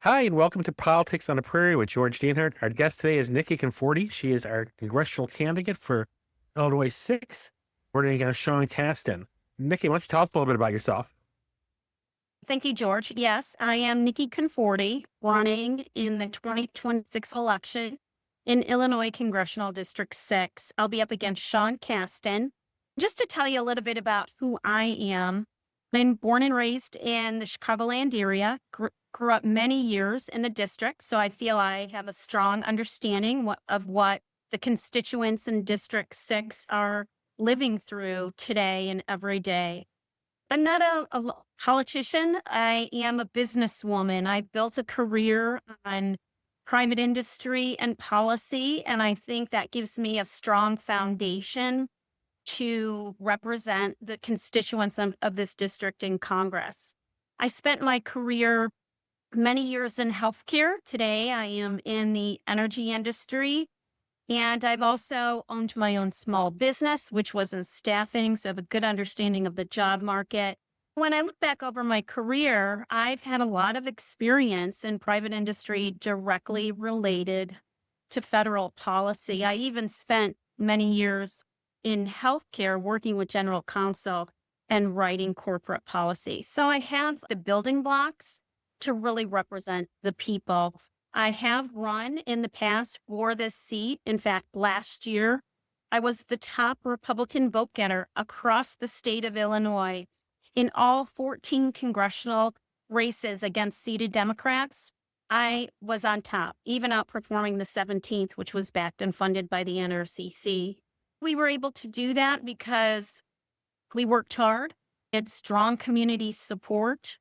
Hi, and welcome to Politics on the Prairie with George Dienhart. Our guest today is Nikki Conforti. She is our congressional candidate for Illinois 6. We're going against Sean Casten. Nikki, why don't you tell us a little bit about yourself? Thank you, George. Yes, I am Nikki Conforti, running in the 2026 election in Illinois Congressional District 6. I'll be up against Sean Casten. Just to tell you a little bit about who I am, I'm born and raised in the Chicagoland area, grew up many years in the district, so I feel I have a strong understanding of what the constituents in District 6 are living through today and every day. I'm not a politician. I am a businesswoman. I built a career on private industry and policy, and I think that gives me a strong foundation to represent the constituents of this district in Congress. I spent my career many years in healthcare. Today, I am in the energy industry. And I've also owned my own small business, which was in staffing, so I have a good understanding of the job market. When I look back over my career, I've had a lot of experience in private industry directly related to federal policy. I even spent many years in healthcare working with general counsel and writing corporate policy. So I have the building blocks to really represent the people. I have run in the past for this seat. In fact, last year, I was the top Republican vote getter across the state of Illinois in all 14 congressional races against seated Democrats. I was on top, even outperforming the 17th, which was backed and funded by the NRCC. We were able to do that because we worked hard, had strong community support,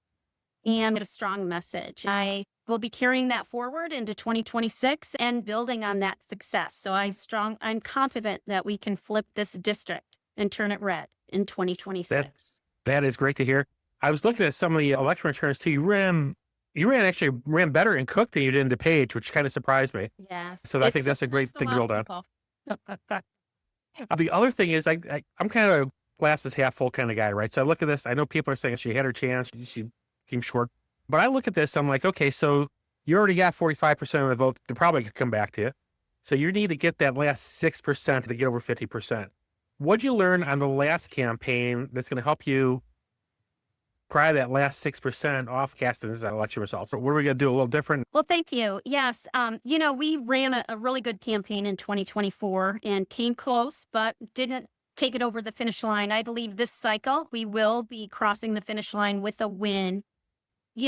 and a strong message. I will be carrying that forward into 2026 and building on that success. So I'm confident that we can flip this district and turn it red in 2026. That is great to hear. I was looking at some of the election returns too. You ran better in Cook than you did in DePage, which kind of surprised me. Yes. So I think that's a great thing to build on. The other thing is I'm kind of a glasses half full kind of guy, right? So I look at this. I know people are saying she had her chance. She came short. But I look at this, I'm like, okay, so you already got 45% of the vote. They probably could come back to you. So you need to get that last 6% to get over 50%. What'd you learn on the last campaign that's going to help you pry that last 6% off Casten's election results? What are we going to do a little different? Well, thank you. Yes. We ran a really good campaign in 2024 and came close, but didn't take it over the finish line. I believe this cycle, we will be crossing the finish line with a win. We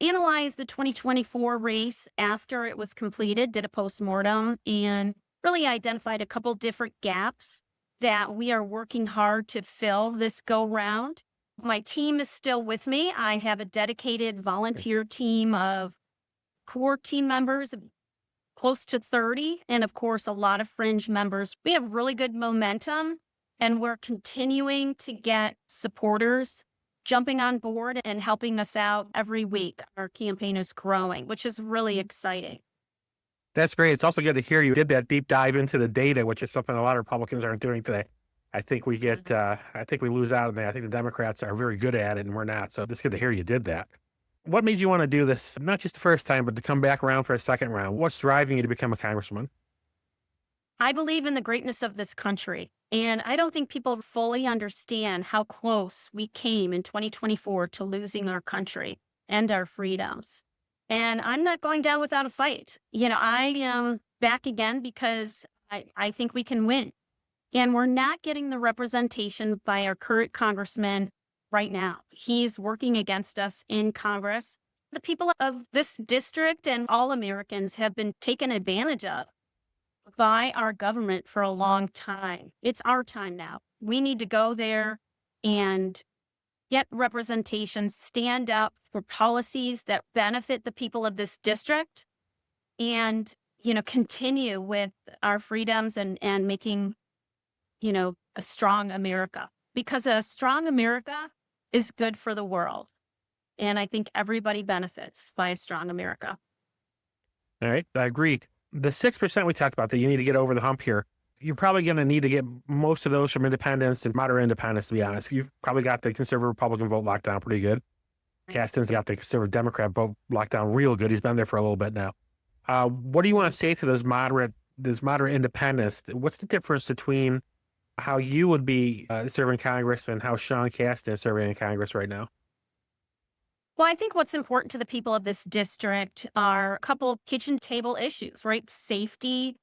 analyzed the 2024 race after it was completed, did a postmortem, and really identified a couple different gaps that we are working hard to fill this go round. My team is still with me. I have a dedicated volunteer team of core team members, close to 30, and of course, a lot of fringe members. We have really good momentum, and we're continuing to get supporters jumping on board and helping us out every week. Our campaign is growing, which is really exciting. That's great. It's also good to hear you did that deep dive into the data, which is something a lot of Republicans aren't doing today. I think we lose out on that. I think the Democrats are very good at it and we're not. So it's good to hear you did that. What made you want to do this, not just the first time, but to come back around for a second round? What's driving you to become a congressman? I believe in the greatness of this country. And I don't think people fully understand how close we came in 2024 to losing our country and our freedoms. And I'm not going down without a fight. I am back again because I think we can win. And we're not getting the representation by our current congressman right now. He's working against us in Congress. The people of this district and all Americans have been taken advantage of by our government for a long time. It's our time now. We need to go there and get representation, stand up for policies that benefit the people of this district, and, continue with our freedoms and making, a strong America. Because a strong America is good for the world. And I think everybody benefits by a strong America. All right. I agree. The 6% we talked about that you need to get over the hump here, you're probably going to need to get most of those from independents and moderate independents, to be honest. You've probably got the conservative Republican vote locked down pretty good. Caston's got the conservative Democrat vote locked down real good. He's been there for a little bit now. What do you want to say to those moderate independents? What's the difference between how you would be serving Congress and how Sean Caston is serving in Congress right now? Well, I think what's important to the people of this district are a couple of kitchen table issues, right? Safety,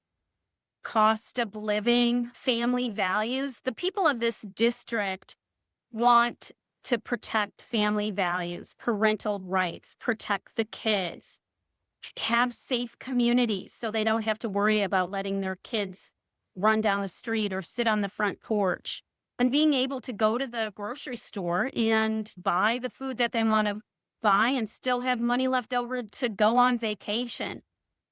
cost of living, family values. The people of this district want to protect family values, parental rights, protect the kids, have safe communities so they don't have to worry about letting their kids run down the street or sit on the front porch, and being able to go to the grocery store and buy the food that they want to buy and still have money left over to go on vacation.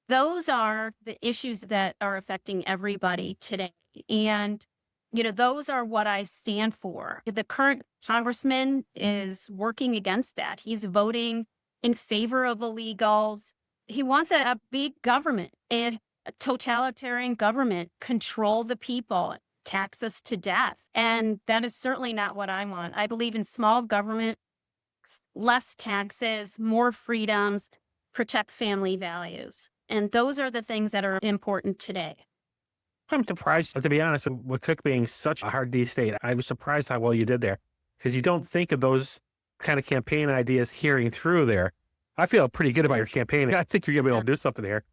Those are the issues that are affecting everybody today. And, those are what I stand for. The current congressman is working against that. He's voting in favor of illegals. He wants a big government and a totalitarian government, control the people, tax us to death. And that is certainly not what I want. I believe in small government, less taxes, more freedoms, protect family values. And those are the things that are important today. I'm surprised, to be honest, with Cook being such a hard D state. I was surprised how well you did there, because you don't think of those kind of campaign ideas hearing through there. I feel pretty good about your campaign. I think you're going to be able to do something here.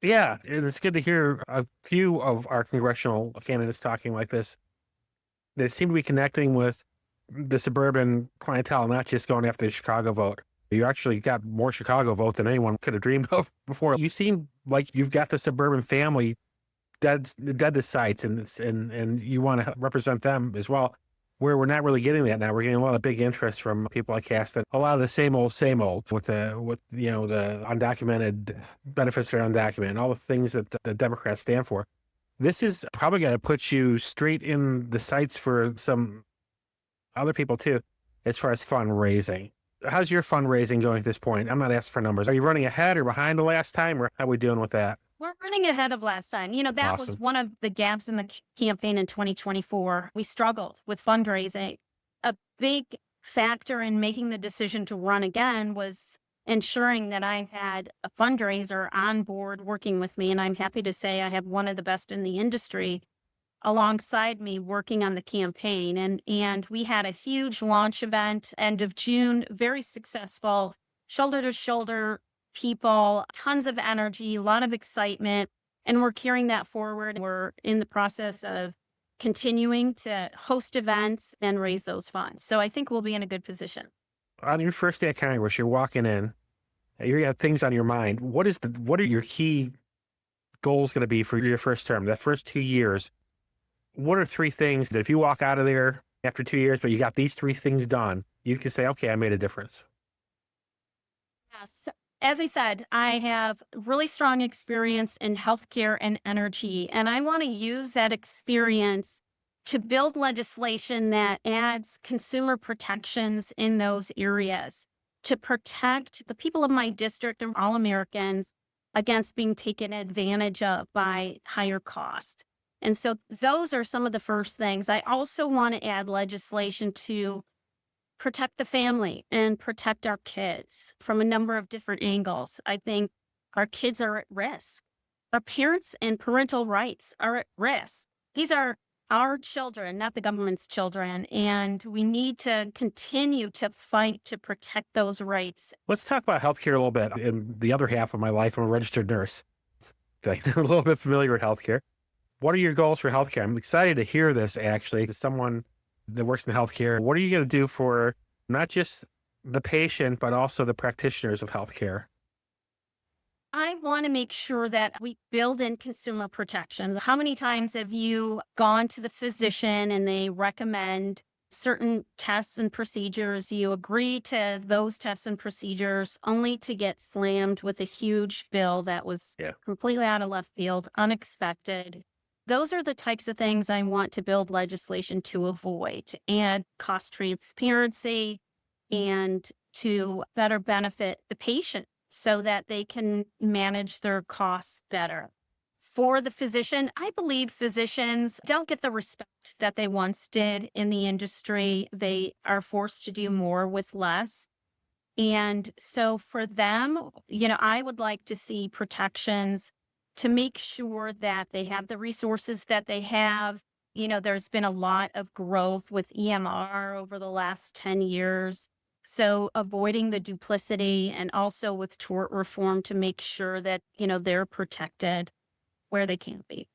Yeah, and it's good to hear a few of our congressional candidates talking like this. They seem to be connecting with the suburban clientele, not just going after the Chicago vote. You actually got more Chicago vote than anyone could have dreamed of before. You seem like you've got the suburban family dead to sights, and you want to represent them as well. Where we're not really getting that now. We're getting a lot of big interest from people like Caston. A lot of the same old with the undocumented benefits that are undocumented, all the things that the Democrats stand for. This is probably going to put you straight in the sights for some other people too, as far as fundraising. How's your fundraising going at this point? I'm not asking for numbers. Are you running ahead or behind the last time, or how are we doing with that? We're running ahead of last time. That was Awesome. one of the gaps in the campaign in 2024. We struggled with fundraising. A big factor in making the decision to run again was ensuring that I had a fundraiser on board working with me. And I'm happy to say I have one of the best in the industry alongside me working on the campaign. And we had a huge launch event end of June, very successful, shoulder to shoulder people, tons of energy, a lot of excitement, and we're carrying that forward. We're in the process of continuing to host events and raise those funds. So I think we'll be in a good position. On your first day of Congress, you're walking in, you have things on your mind. What are your key goals going to be for your first term, that first 2 years? What are 3 things that if you walk out of there after 2 years, but you got these 3 things done, you can say, okay, I made a difference? Yes. As I said, I have really strong experience in healthcare and energy, and I want to use that experience to build legislation that adds consumer protections in those areas to protect the people of my district and all Americans against being taken advantage of by higher cost. And so those are some of the first things. I also want to add legislation to protect the family and protect our kids from a number of different angles. I think our kids are at risk. Our parents and parental rights are at risk. These are our children, not the government's children. And we need to continue to fight to protect those rights. Let's talk about healthcare a little bit. In the other half of my life, I'm a registered nurse. I'm a little bit familiar with healthcare. What are your goals for healthcare? I'm excited to hear this, actually, as someone that works in healthcare. What are you going to do for not just the patient, but also the practitioners of healthcare? I want to make sure that we build in consumer protection. How many times have you gone to the physician and they recommend certain tests and procedures? You agree to those tests and procedures only to get slammed with a huge bill that was completely out of left field, unexpected. Those are the types of things I want to build legislation to avoid, and cost transparency, and to better benefit the patient so that they can manage their costs better. For the physician, I believe physicians don't get the respect that they once did in the industry. They are forced to do more with less. And so for them, I would like to see protections to make sure that they have the resources that they have. There's been a lot of growth with EMR over the last 10 years. So avoiding the duplicity and also with tort reform to make sure that, they're protected where they can be.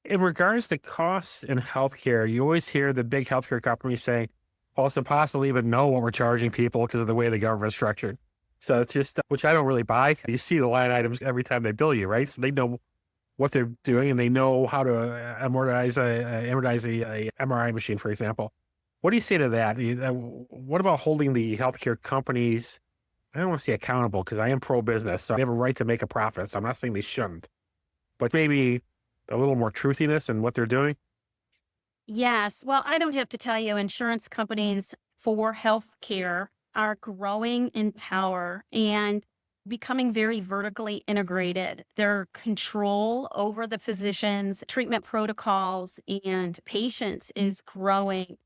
In regards to costs in healthcare, you always hear the big healthcare companies saying, well, it's impossible to even know what we're charging people because of the way the government's structured. So it's just, which I don't really buy. You see the line items every time they bill you, right? So they know what they're doing and they know how to amortize a MRI machine, for example. What do you say to that? What about holding the healthcare companies? I don't want to say accountable because I am pro-business, so they have a right to make a profit. So I'm not saying they shouldn't, but maybe a little more truthiness in what they're doing. Yes. Well, I don't have to tell you, insurance companies for healthcare are growing in power and becoming very vertically integrated. Their control over the physicians, treatment protocols, and patients is growing.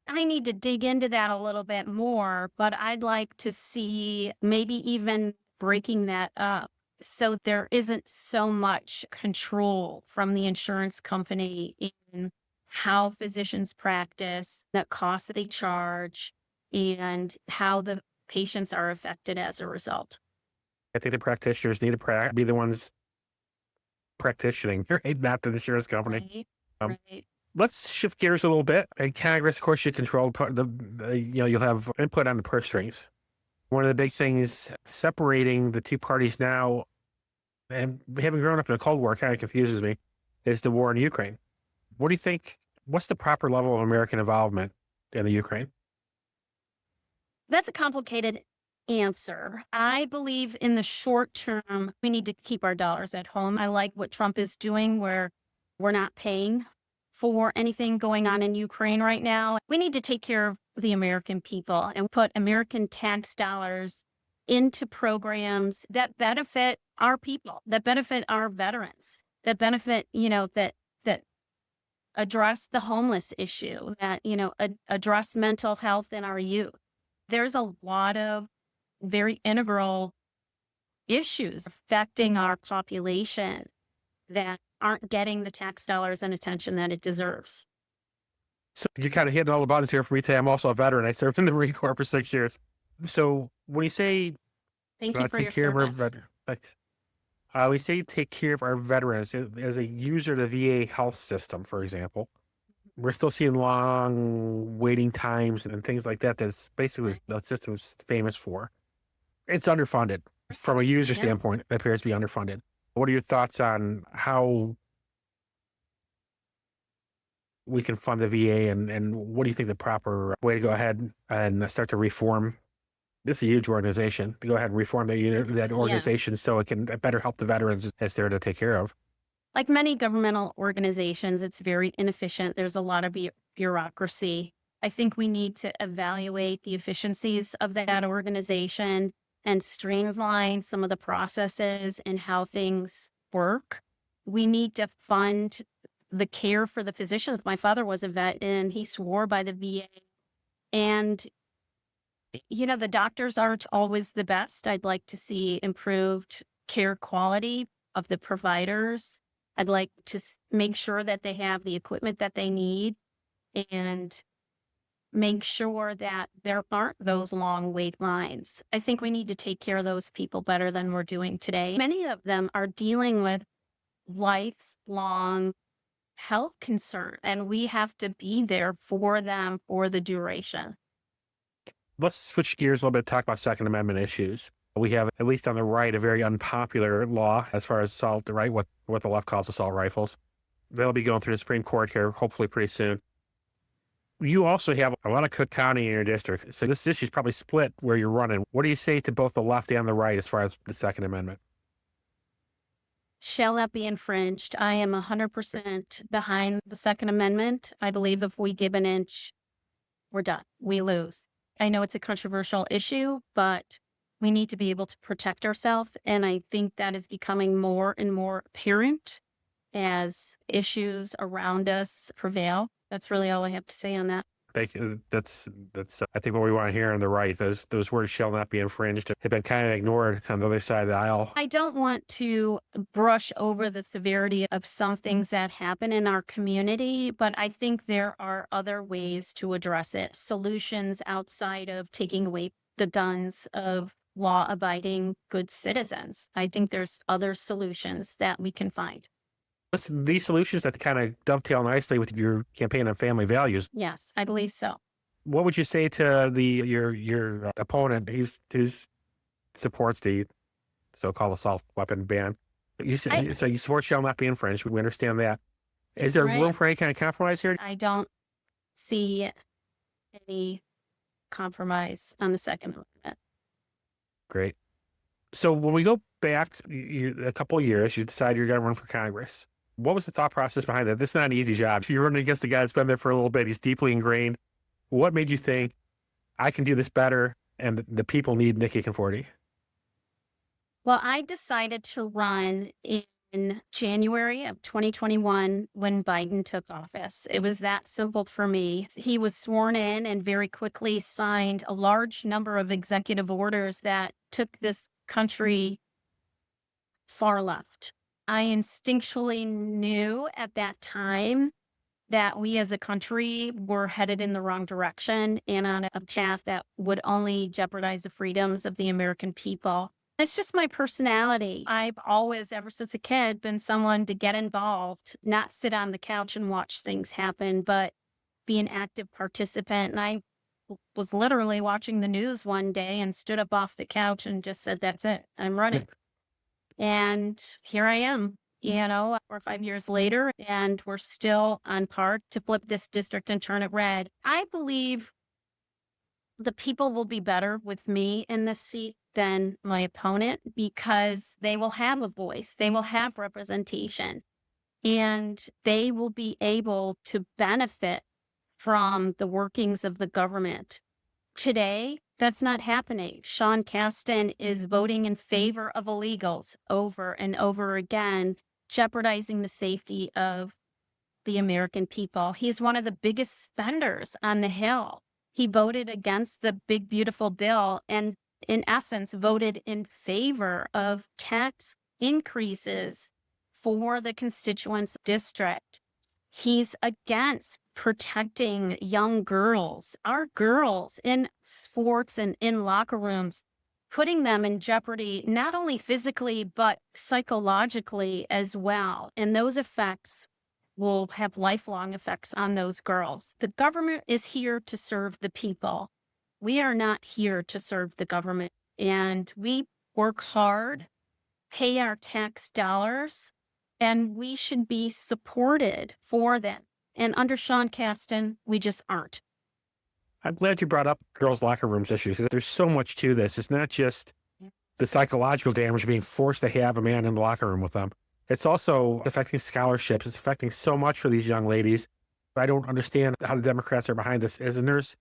I need to dig into that a little bit more, but I'd like to see maybe even breaking that up so there isn't so much control from the insurance company in how physicians practice, the costs that they charge, and how the patients are affected as a result. I think the practitioners need to be the ones practicing, right? Not the insurance company. Right, Um, right. let's shift gears a little bit. In Congress, of course, you control you'll have input on the purse strings. One of the big things separating the two parties now, and having grown up in the Cold War kind of confuses me, is the war in Ukraine. What do you think? What's the proper level of American involvement in the Ukraine? That's a complicated answer. I believe in the short term, we need to keep our dollars at home. I like what Trump is doing where we're not paying for anything going on in Ukraine right now. We need to take care of the American people and put American tax dollars into programs that benefit our people, that benefit our veterans, that benefit, that address the homeless issue, that, address mental health in our youth. There's a lot of very integral issues affecting our population that aren't getting the tax dollars and attention that it deserves. So you kind of hitting all the buttons here for me today. I'm also a veteran. I served in the Marine Corps for 6 years. So when you say Thank you for your take care of our service. veterans, we say take care of our veterans as a user of the VA health system, for example. We're still seeing long waiting times and things like that. That's basically the system's famous for. It's underfunded. From a user Yep. standpoint, it appears to be underfunded. What are your thoughts on how we can fund the VA and what do you think the proper way to go ahead and start to reform? This is a huge organization to go ahead and reform that organization so it can better help the veterans it's there to take care of. Like many governmental organizations, it's very inefficient. There's a lot of bureaucracy. I think we need to evaluate the efficiencies of that organization and streamline some of the processes and how things work. We need to fund the care for the physicians. My father was a vet and he swore by the VA. And, the doctors aren't always the best. I'd like to see improved care quality of the providers. I'd like to make sure that they have the equipment that they need and make sure that there aren't those long wait lines. I think we need to take care of those people better than we're doing today. Many of them are dealing with lifelong health concern, and we have to be there for them for the duration. Let's switch gears a little bit, talk about Second Amendment issues. We have, at least on the right, a very unpopular law as far as assault, the right, what the left calls assault rifles. They'll be going through the Supreme Court here, hopefully pretty soon. You also have a lot of Cook County in your district. So this issue is probably split where you're running. What do you say to both the left and the right as far as the Second Amendment? Shall not be infringed. I am 100% behind the Second Amendment. I believe if we give an inch, we're done. We lose. I know it's a controversial issue, but we need to be able to protect ourselves. And I think that is becoming more and more apparent as issues around us prevail. That's really all I have to say on that. That's I think what we want to hear on the right. Those words shall not be infringed have been kind of ignored on the other side of the aisle. I don't want to brush over the severity of some things that happen in our community, but I think there are other ways to address it. Solutions outside of taking away the guns of law-abiding good citizens. I think there's other solutions that we can find. What's these solutions that kind of dovetail nicely with your campaign on family values? Yes, I believe so. What would you say to your opponent who supports the so-called assault weapon ban? You say so you support shall not be infringed. We understand that. Is there room for any kind of compromise here? I don't see any compromise on the Second Amendment. Great. So when we go back a couple of years, you decide you're going to run for Congress. What was the thought process behind that? This is not an easy job. You're running against a guy that's been there for a little bit. He's deeply ingrained. What made you think I can do this better and the people need Niki Conforti? Well, I decided to run in January of 2021 when Biden took office. It was that simple for me. He was sworn in and very quickly signed a large number of executive orders that took this country far left. I instinctually knew at that time that we as a country were headed in the wrong direction and on a path that would only jeopardize the freedoms of the American people. It's just my personality. I've always, ever since a kid, been someone to get involved, not sit on the couch and watch things happen, but be an active participant. And I was literally watching the news one day and stood up off the couch and just said, that's it, I'm running. And here I am, 4 or 5 years later, and we're still on par to flip this district and turn it red. I believe the people will be better with me in this seat than my opponent because they will have a voice, they will have representation, and they will be able to benefit from the workings of the government. Today, that's not happening. Sean Casten is voting in favor of illegals over and over again, jeopardizing the safety of the American people. He's one of the biggest spenders on the Hill. He voted against the big, beautiful bill and, in essence, voted in favor of tax increases for the constituents' district. He's against protecting young girls, our girls in sports and in locker rooms, putting them in jeopardy, not only physically, but psychologically as well. And those effects will have lifelong effects on those girls. The government is here to serve the people. We are not here to serve the government. And we work hard, pay our tax dollars, and we should be supported for them. And under Sean Casten, we just aren't. I'm glad you brought up girls' locker rooms issues. There's so much to this. It's not just the psychological damage of being forced to have a man in the locker room with them. It's also affecting scholarships. It's affecting so much for these young ladies. I don't understand how the Democrats are behind this. As a nurse,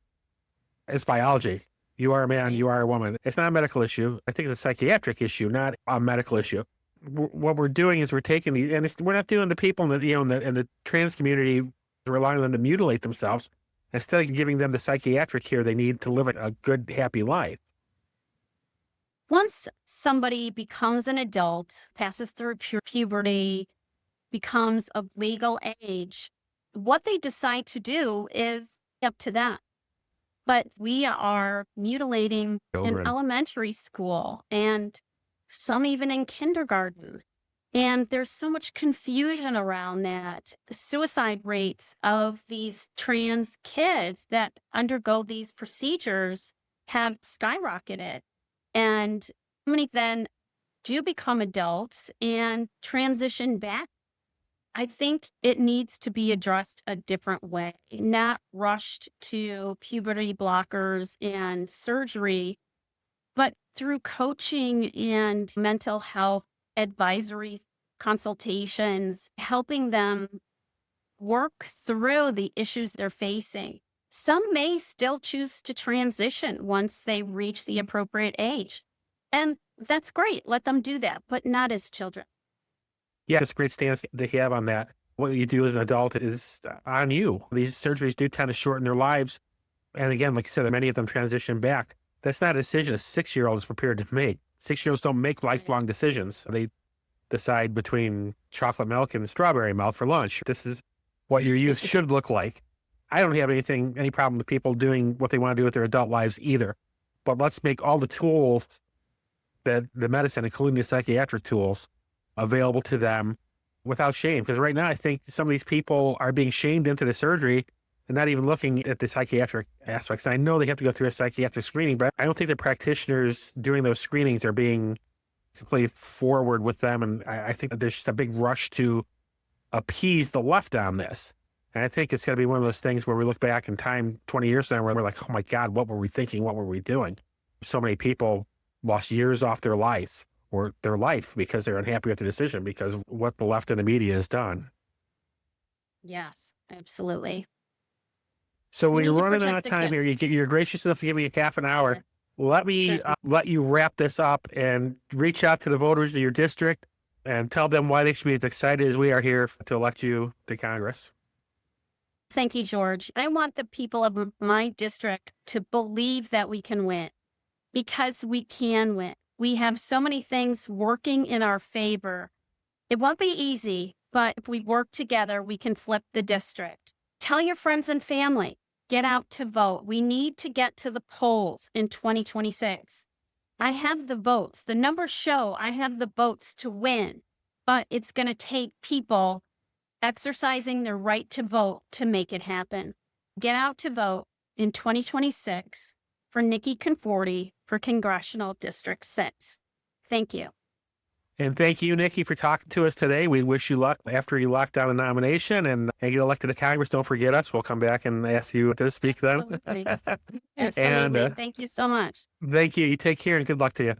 it's biology. You are a man, you are a woman. It's not a medical issue. I think it's a psychiatric issue, not a medical issue. What we're doing is we're taking these, and we're not doing the people in the trans community, relying on them to mutilate themselves. Instead of giving them the psychiatric care they need to live a good, happy life. Once somebody becomes an adult, passes through puberty, becomes of legal age, what they decide to do is up to them. But we are mutilating in elementary school and some even in kindergarten. And there's so much confusion around that. The suicide rates of these trans kids that undergo these procedures have skyrocketed. And many then do become adults and transition back. I think it needs to be addressed a different way, not rushed to puberty blockers and surgery, but through coaching and mental health advisory consultations, helping them work through the issues they're facing. Some may still choose to transition once they reach the appropriate age. And that's great. Let them do that, but not as children. Yeah, it's a great stance to have on that. what you do as an adult is on you. These surgeries do tend to shorten their lives. And again, like I said, many of them transition back. That's not a decision a 6-year-old is prepared to make. 6-year-olds don't make lifelong decisions. They decide between chocolate milk and strawberry milk for lunch. This is what your youth should look like. I don't have any problem with people doing what they want to do with their adult lives either. But let's make all the tools that the medicine, including the psychiatric tools, available to them without shame. Because right now, I think some of these people are being shamed into the surgery and not even looking at the psychiatric aspects. And I know they have to go through a psychiatric screening, but I don't think the practitioners doing those screenings are being simply forward with them. And I think that there's just a big rush to appease the left on this. And I think it's going to be one of those things where we look back in time 20 years from now, where we're like, oh my God, what were we thinking? What were we doing? So many people lost years off their life because they're unhappy with the decision because of what the left and the media has done. Yes, absolutely. So when We you're need to running out protect of the time here, kids. you're gracious enough to give me a half an hour. Let me Certainly. let you wrap this up and reach out to the voters of your district and tell them why they should be as excited as we are here to elect you to Congress. Thank you, George. I want the people of my district to believe that we can win because we can win. We have so many things working in our favor. It won't be easy, but if we work together, we can flip the district. Tell your friends and family, get out to vote. We need to get to the polls in 2026. I have the votes. The numbers show I have the votes to win, but it's going to take people exercising their right to vote to make it happen. Get out to vote in 2026 for Niki Conforti for Congressional District 6. Thank you. And thank you, Nikki, for talking to us today. We wish you luck after you lock down the nomination and get elected to Congress. Don't forget us. We'll come back and ask you to speak then. Absolutely. Absolutely. And Thank you so much. thank you. You take care and good luck to you.